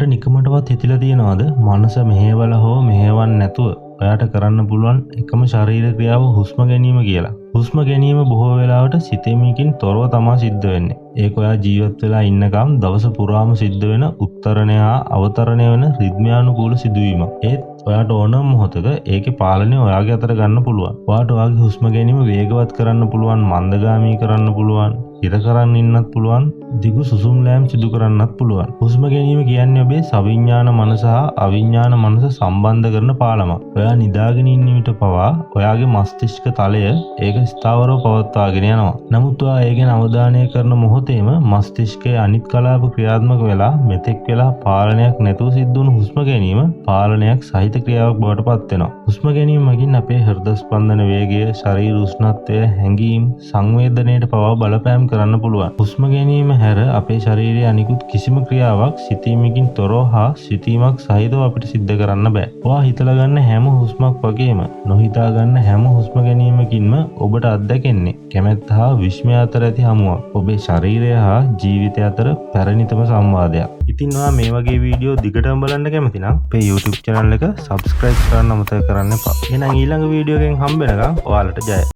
ඔයාට නිකමටවත් හිතිලා තියෙනවද මනස මෙහෙवला හෝ මෙහෙවන්න නැතුව ඔයාට කරන්න පුළුවන් එකම ශරීර ක්‍රියාව හුස්ම ගැනීම කියලා. හුස්ම ගැනීම බොහෝ වෙලාවට සිතීමකින් තොරව තමයි සිද්ධ වෙන්නේ. ඒක ඔයා ජීවත් වෙලා ඉන්නකම් දවස පුරාම සිද්ධ වෙන උත්තරණය හා අවතරණය වෙන රිද්මයානුකූල සිදුවීමක්. ඒත් ඔයාට ඕනම මොහොතක ඒකේ පාලනය ඔයාගේ අතට ගන්න පුළුවන්. ඔයාට ඔයාගේ හුස්ම ගැනීම වේගවත් කරන්න පුළුවන්, මන්දගාමී කරන්න පුළුවන්, හිර කරන්න ඉන්නත් පුළුවන්, දිගු සුසුම් ලෑම් සිදු කරන්නත් පුළුවන්. හුස්ම ගැනීම කියන්නේ ඔබේ සවිඥාන මනස හා අවිඥාන මනස සම්බන්ධ කරන පාලමක්. ඔයා නිදාගෙන ඉන්න විට පවා ඔයාගේ මස්තිෂ්ක තලය ඒක ස්ථාවරව පවත්වාගෙන යනවා. නමුත් ඔයා ඒ ගැන අවධානය කරන මොහොතේම මස්තිෂ්කයේ අනිත් කලාප ක්‍රියාත්මක වෙලා මෙතෙක් වෙලා පාලනයක් නැතුව සිද්ධ වුණු හුස්ම ගැනීම පාලනයක් සහිත ක්‍රියාවක් බවට පත් වෙනවා. හුස්ම ගැනීම මගින් අපේ හෘද ස්පන්දන වේගය, ශරීර උෂ්ණත්වය, හැඟීම්, සංවේදනයට පවා බලපෑම් කරන්න පුළුවන්. හුස්ම ගැනීම හැර අපේ ශරීරයේ අනිකුත් කිසිම ක්‍රියාවක් සිතීමකින් තොරව හා සිතීමක් සහිතව අපිට සිද්ධ කරන්න බෑ. ඔයා හිතලා ගන්න හැම හුස්මක් වගේම නොහිතා ගන්න හැම හුස්ම ගැනීමකින්ම ඔබට අත්දැකෙන්නේ කැමැත්ත හා විශ්මය අතර ඇති හමුවක්. ඔබේ ශරීරය හා ජීවිතය අතර පැරණිතම සංවාදයක්. ඉතින් ඔයා මේ වගේ වීඩියෝ දිගටම බලන්න කැමති නම් අපේ YouTube channel එක subscribe කරන්න අමතක කරන්න එපා. එහෙනම් ඊළඟ වීඩියෝ එකෙන් හම්බ වෙනකම් ඔයාලට ජය.